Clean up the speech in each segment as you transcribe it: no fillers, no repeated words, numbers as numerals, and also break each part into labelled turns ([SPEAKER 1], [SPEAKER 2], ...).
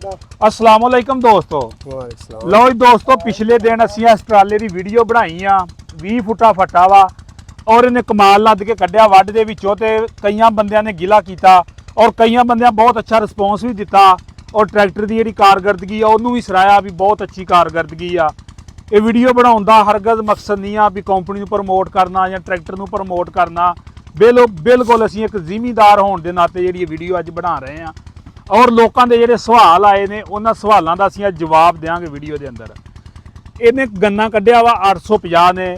[SPEAKER 1] अस्सलाम वालेकुम दोस्तों। लो जी दोस्तों, पिछले दिन असीं इस ट्राले की वीडियो बनाई आ 20 फुटा फट्टा वा और इन्हें कमाल लद के कढ़िया वढ दे विचों ते कईयां बंदियां ने गिला किया और कईयां बंदियां बहुत अच्छा रिस्पॉन्स भी दिता और ट्रैक्टर की जिहड़ी कारकरदगी आ उन्होंने भी सराया भी बहुत अच्छी कारकरदगी आ। ये वीडियो बनाउण दा हरगज़ मकसद नहीं आ भी कंपनी नूं प्रमोट करना या ट्रैक्टर नूं प्रमोट करना। बिल्कुल असीं एक जिमीदार होने के नाते जिहड़ी वीडियो अज बना रहे हैं और लोगों के जिहड़े सवाल आए ने उन्हां सवालों का असीं जवाब देंगे वीडियो के अंदर। इन्हें गन्ना कढ़िया वा 850 ने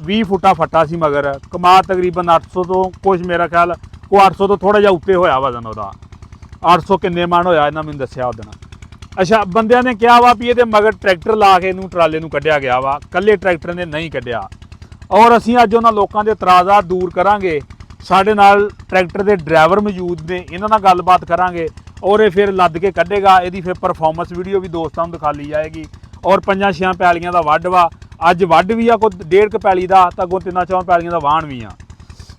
[SPEAKER 1] 20 फुटा फट्टा सी मगर कमा तकरीबन 800 तो कुछ मेरा ख्याल को 800 तो थोड़ा जिहा उत्ते होया वजन उहदा 800 किन्ने मन होया इन्हां मैनूं दस्सिया उस दिन। अच्छा बंदियां ने कहा वा भी ये मगर ट्रैक्टर ला के इनू ट्राले नूं कढ़िया गया वा, कल्ले ट्रैक्टर ने नहीं कढ़िया और असीं अज उन्हां लोकां दे इतराज़ात दूर करांगे। साडे नाल ट्रैक्टर के ड्राइवर मौजूद ने, इन्हां नाल गलबात करांगे और ये फिर लद के कढ़ेगा। इहदी फिर परफॉर्मेंस वीडियो भी दोस्तों नूं दिखा ली जाएगी और 5-6 पैलियां दा वढ वा, अज वढ भी आ कोई 1.5 पैली दा तां अगों 3-4 पैलियां दा वाहण भी आ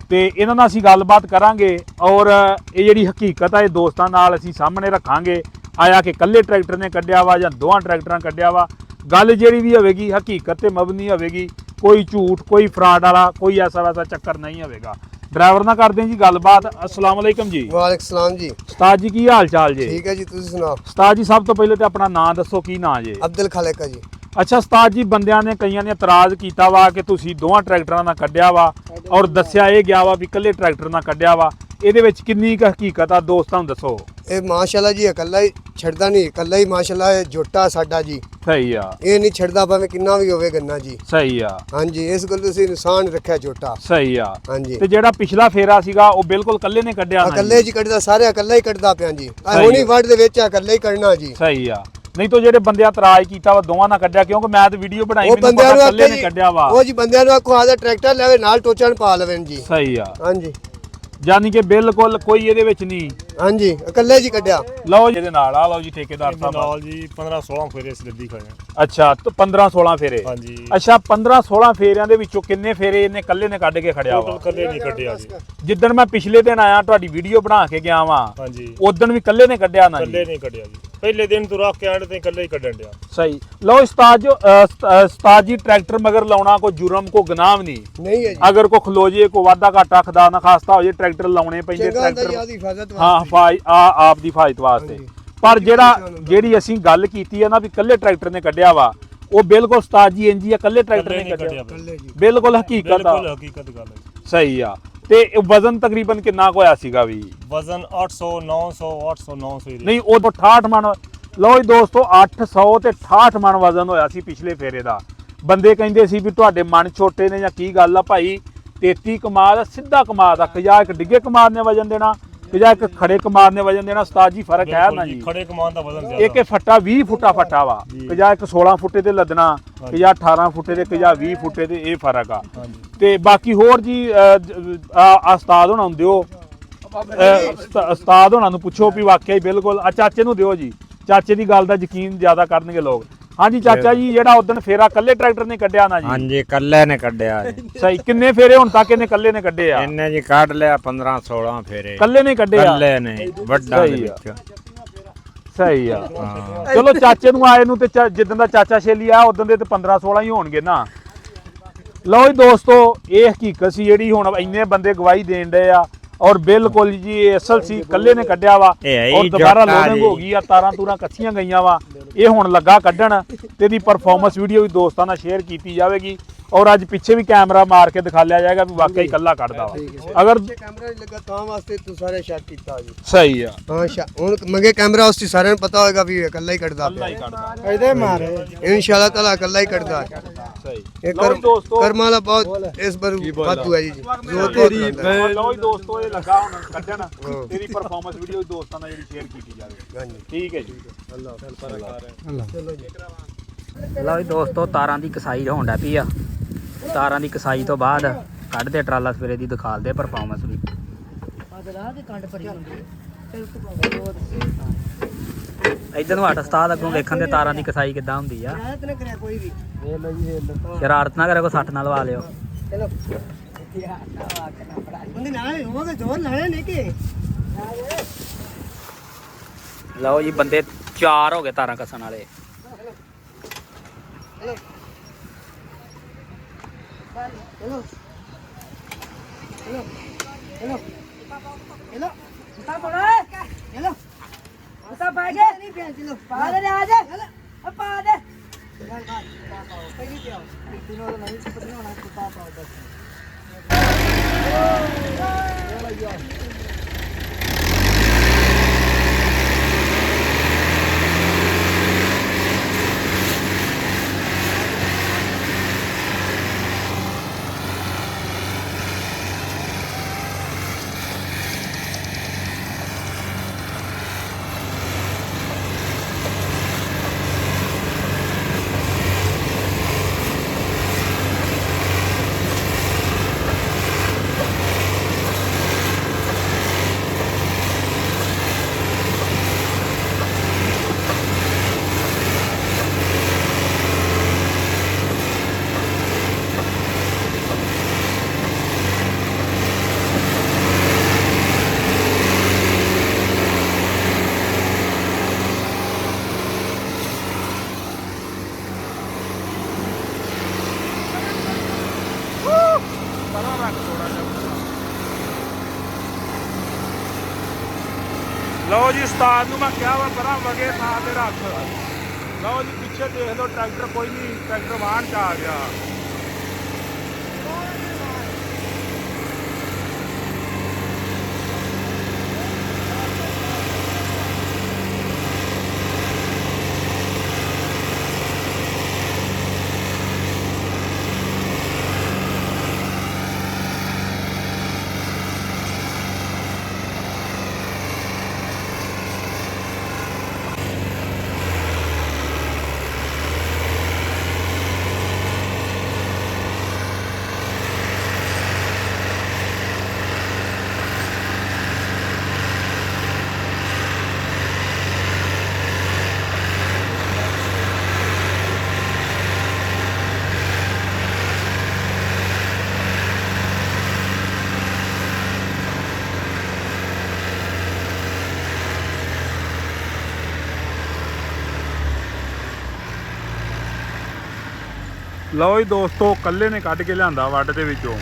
[SPEAKER 1] ते इन्हां नाल असीं गलबात करांगे और ये जिहड़ी हकीकत है दोस्तों नाल असीं सामने रखांगे। आया कि कल्ले ट्रैक्टर ने कढ़िया वा जां दोवां ट्रैक्टरां कढ़िया वा, गल जिहड़ी भी होवेगी हकीकत ते मबनी होवेगी, कोई झूठ कोई फ्रॉड वाला कोई ऐसा वैसा चक्कर नहीं होवेगा। ड्राइवर ना करते जी गलबात। अस्सलाम वालेकुम जी।
[SPEAKER 2] वालेकुम सलाम जी।
[SPEAKER 1] उस्ताद जी की हाल चाल जी?
[SPEAKER 2] ठीक है जी, तुसीं सुनाओ।
[SPEAKER 1] उस्ताद जी सब तो पहले तो अपना नाम दसो, की नाम जी?
[SPEAKER 2] अब्दुल खालिक जी।
[SPEAKER 1] अच्छा उस्ताद जी, बंदियां ने कईयां ने इतराज़ किया वा कि तुसीं दोवां ट्रैक्टरां नाल कढ़िया वा और दस्सिया ये गया वा भी कल्ले ट्रैक्टर नाल कढ़िया वा, इहदे विच किन्नी क हकीकत आ दोस्तां नूं दसो।
[SPEAKER 2] ये माशाल्लाह जी इकल्ला ही छड़दा नहीं, इकल्ला ही माशाल्लाह झोटा साडा जी।
[SPEAKER 1] सही आ।
[SPEAKER 2] ये नहीं छड़दा भावें किन्ना भी होवे गन्ना जी।
[SPEAKER 1] सही आ।
[SPEAKER 2] हाँ जी, इस गल तुसीं इंसान रखिया झोटा।
[SPEAKER 1] सही आ।
[SPEAKER 2] हाँ जी।
[SPEAKER 1] ते जेड़ा पिछला फेरा सीगा वो बिल्कुल कल्ले ने कढ़िया ना?
[SPEAKER 2] इकल्ले जी कढ़दा, सारे इकल्ला ही कढ़दा पिया जी। हुणी वड दे विच इकल्ले ही कढ़ना जी।
[SPEAKER 1] सही आ। नहीं तो जेडे बंदे इतराज कीता वा दोवां ना कढ़िया, क्योंकि मैं तो वीडियो बनाई
[SPEAKER 2] वो
[SPEAKER 1] मैनूं
[SPEAKER 2] बंदियां
[SPEAKER 1] पता
[SPEAKER 2] नूं
[SPEAKER 1] कल्ले ने कढ़िया वा।
[SPEAKER 2] वो जी बंदियां नूं आखो आदा ट्रैक्टर लेवे नाल टोचन पा लवेन जी।
[SPEAKER 1] सही आ।
[SPEAKER 2] हाँ जी।
[SPEAKER 1] यानी कि बिल्कुल कोई ਇਹਦੇ ਵਿੱਚ ਨਹੀਂ।
[SPEAKER 2] हाँ जी, इकल्ले जी कढ़िया।
[SPEAKER 1] ਲਓ ਜੀ ਇਹਦੇ ਨਾਲ ਆ ਲਓ ਜੀ ਠੇਕੇਦਾਰ ਸਾਹਿਬ
[SPEAKER 3] ਨਾਲ ਜੀ 15-16 ਫੇਰੇ ਇਸ ਲੱਦੀ ਖੜੇ ਆ।
[SPEAKER 1] ਅੱਛਾ ਤੇ 15-16 ਫੇਰੇ।
[SPEAKER 3] ਹਾਂਜੀ।
[SPEAKER 1] ਅੱਛਾ 15-16 ਫੇਰਿਆਂ ਦੇ ਵਿੱਚੋਂ ਕਿੰਨੇ ਫੇਰੇ ਇਹਨੇ ਕੱਲੇ ਨੇ ਕੱਢ ਕੇ ਖੜਿਆ ਵਾ?
[SPEAKER 3] ਟੋਟਲ ਕੱਲੇ ਨਹੀਂ ਕੱਢਿਆ ਜੀ।
[SPEAKER 1] ਜਿੱਦਣ ਮੈਂ ਪਿਛਲੇ ਦਿਨ ਆਇਆ ਤੁਹਾਡੀ ਵੀਡੀਓ ਬਣਾ ਕੇ ਗਿਆ ਵਾਂ
[SPEAKER 3] ਹਾਂਜੀ।
[SPEAKER 1] ਉਦੋਂ ਵੀ ਕੱਲੇ ਨੇ ਕੱਢਿਆ ਨਾ ਜੀ?
[SPEAKER 3] ਕੱਲੇ ਨਹੀਂ ਕੱਢਿਆ ਜੀ, ਪਹਿਲੇ ਦਿਨ ਤੋਂ ਰੱਖ ਕੇ ਐਂਡ ਤੇ ਕੱਲੇ ਹੀ ਕੱਢਣ ਡਿਆ।
[SPEAKER 1] ਸਹੀ। ਲਓ ਉਸਤਾਦ ਜੀ ट्रैक्टर मगर लाउना कोई जुर्म को गुनाह नहीं
[SPEAKER 2] नहीं है जी।
[SPEAKER 1] अगर को खलो जे को वादा घाटा खुदा ना खास्ता हो जे ट्रैक्टर लाने पैंदे ट्रैक्टर हाँ आप दी हिफाजत वास्ते। पर ਜਿਹੜੀ ਅਸੀਂ ਗੱਲ ਕੀਤੀ ਹੈ ਨਾ ਵੀ ਕੱਲੇ ਟਰੈਕਟਰ ਨੇ ਕੱਢਿਆ ਵਾ, ਉਹ ਬਿਲਕੁਲ ਉਸਤਾਦ ਜੀ ਇੰਜੀ ਆ ਕੱਲੇ ਟਰੈਕਟਰ ਨੇ ਕੱਢਿਆ ਬਿਲਕੁਲ ਹਕੀਕਤ ਆ।
[SPEAKER 3] ਬਿਲਕੁਲ ਹਕੀਕਤ ਗੱਲ ਹੈ।
[SPEAKER 1] ਸਹੀ ਆ। ਤੇ ਵਜ਼ਨ ਤਕਰੀਬਨ ਕਿੰਨਾ ਕੁ ਹੋਇਆ ਸੀਗਾ ਵੀ?
[SPEAKER 3] ਵਜ਼ਨ 800 900 800 900
[SPEAKER 1] ਨਹੀਂ ਉਹ 68 ਮਣ। ਲਓ ਜੀ ਦੋਸਤੋ 800 ਤੇ 68 ਮਣ ਵਜ਼ਨ ਹੋਇਆ ਸੀ ਪਿਛਲੇ ਫੇਰੇ ਦਾ। ਬੰਦੇ ਕਹਿੰਦੇ ਸੀ ਵੀ ਤੁਹਾਡੇ ਮਨ ਛੋਟੇ ਨੇ ਜਾਂ ਕੀ ਗੱਲ ਆ ਭਾਈ, 33 ਕਮਾਦ ਸਿੱਧਾ ਕਮਾਦ ਆ, ਜਾਂ ਇੱਕ ਡਿੱਗੇ ਕਮਾਦ ਨੇ ਵਜਨ ਦੇਣਾ ਜਾਂ ਇੱਕ ਖੜੇ ਕਮਾਦ ਨੇ ਵਜਨ ਦੇਣਾ। ਉਸਤਾਦ ਜੀ ਫਰਕ ਹੈ ਨਾ ਜੀ?
[SPEAKER 3] ਖੜੇ ਕਮਾਨ ਦਾ ਵਜ਼ਨ ਜ਼ਿਆਦਾ।
[SPEAKER 1] ਇੱਕ ਫੱਟਾ 20 ਫੁੱਟਾ ਫੱਟਾ ਵਾ, ਜਾਂ ਇੱਕ 16 ਫੁੱਟੇ ਤੇ ਲੱਦਣਾ, ਜਾਂ 18 ਫੁੱਟੇ ਤੇ, ਜਾਂ 20 ਫੁੱਟੇ ਤੇ, ਇਹ ਫਰਕ ਆ। ਤੇ ਬਾਕੀ ਹੋਰ ਜੀ ਉਸਤਾਦ ਹੋਣਾ ਨੂੰ ਦਿਓ, ਉਸਤਾਦ ਹੋਣਾ ਨੂੰ ਪੁੱਛੋ ਵੀ ਵਾਕਿਆ ਹੀ ਬਿਲਕੁਲ। ਆ ਚਾਚੇ ਨੂੰ ਦਿਓ ਜੀ, ਚਾਚੇ ਦੀ ਗੱਲ ਦਾ ਯਕੀਨ ਜ਼ਿਆਦਾ ਕਰਨਗੇ ਲੋਕ। हाँ जी चाचा जी, जेड़ा उदन फेरा कल्ले ट्रैक्टर ने कढ़िया ना जी?
[SPEAKER 4] हाँ जी कल्ले ने कढ़िया।
[SPEAKER 1] सही। किन्ने फेरे हुण तक इन्हें कल्ले ने कढ़े आ?
[SPEAKER 4] इन्ने जी काट लिया 15-16 फेरे
[SPEAKER 1] कल्ले ने कढ़े आ?
[SPEAKER 4] कल्ले ने वड्डा दे विच।
[SPEAKER 1] सही आ। चलो चाचे नूं आए नूं ते जिद्दन दा चाचा छेली आ उदन दे ते 15-16 ही होणगे ना। लो जी दोस्तों, ये हकीकत सी जेड़ी हुण इन्ने बंदे गवाही देण डे आ और बिल्कुल जी असल सी कल्ले ने कढ़िया वा और दोबारा लोडिंग हो गई आ, तारां तूरां कच्चियां गईयां वा, ये हुण लगा कढ़ण ते दी परफॉर्मेंस वीडियो भी दोस्तां नाल शेयर कीती जावेगी और अज पिछे भी कैमरा मार के दिखा लिया जाएगा भी वाकई कल्ला कढ़दा वा। अगर
[SPEAKER 2] कैमरा नहीं लगा तां वास्ते तू सारे शक कीता जी।
[SPEAKER 1] सही आ।
[SPEAKER 2] हां हुण मंगे कैमरा उसती सारे पता होएगा भी इकल्ला ही कढ़दा पिया। ਇਹਦੇ ਮਾਰੇ इंशाल्लाह ताला इकल्ला ही कढ़दा है।
[SPEAKER 1] सही।
[SPEAKER 2] ये कर्मा दा बहुत इस बार वादू है जी। जो तेरी
[SPEAKER 1] लो जी दोस्तों, ये लगा हुण कढ़ण तेरी परफॉर्मेंस वीडियो दोस्तां नाल जेहड़ी शेयर कीती जावे। ठीक है जी।
[SPEAKER 5] ਲਓ ਜੀ ਦੋਸਤੋ, ਤਾਰਾਂ ਦੀ ਕਸਾਈ ਹੋਣ ਡੈ ਪਈ ਆ। ਤਾਰਾਂ ਦੀ ਕਸਾਈ ਤੋਂ ਬਾਅਦ ਕੱਢਦੇ ਟਰਾਲਾ ਸਵੇਰੇ ਦੀ ਦਿਖਾਲਦੇ ਪਰਫਾਰਮੈਂਸ ਵੀ। ਇਧਰ ਨੂੰ ਹਟ ਉਸਤਾਦ, ਅੱਗੋਂ ਵੇਖਣ ਦੇ ਤਾਰਾਂ ਦੀ ਕਸਾਈ ਕਿੱਦਾਂ ਹੁੰਦੀ ਆ। ਸ਼ਰਾਰਤ ਨਾ ਕਰੇ, ਕੋ ਸੱਟ ਨਾਲ ਲਵਾ ਲਿਓ। ਲਓ ਜੀ ਬੰਦੇ 4 ਹੋ ਗਏ ਤਾਰਾਂ ਕੱਸਣ ਵਾਲੇ।
[SPEAKER 1] ਲਓ ਜੀ ਉਸਤਾਦ ਨੂੰ ਮੈਂ ਕਿਹਾ ਵਾ ਪਰਾਂ ਵਗੇ ਥਾਂ ਤੇ ਰੱਖ। ਲਓ ਜੀ ਪਿੱਛੇ ਦੇਖ ਲਓ ਟਰੈਕਟਰ ਕੋਈ ਨਹੀਂ, ਟਰੈਕਟਰ ਵਾਹਣ ਚ ਆ ਗਿਆ। ਲਓ ਜੀ ਦੋਸਤੋ, ਕੱਲੇ ਨੇ ਕੱਢ ਕੇ ਲਿਆਂਦਾ ਵੱਡ ਦੇ ਵਿੱਚੋਂ।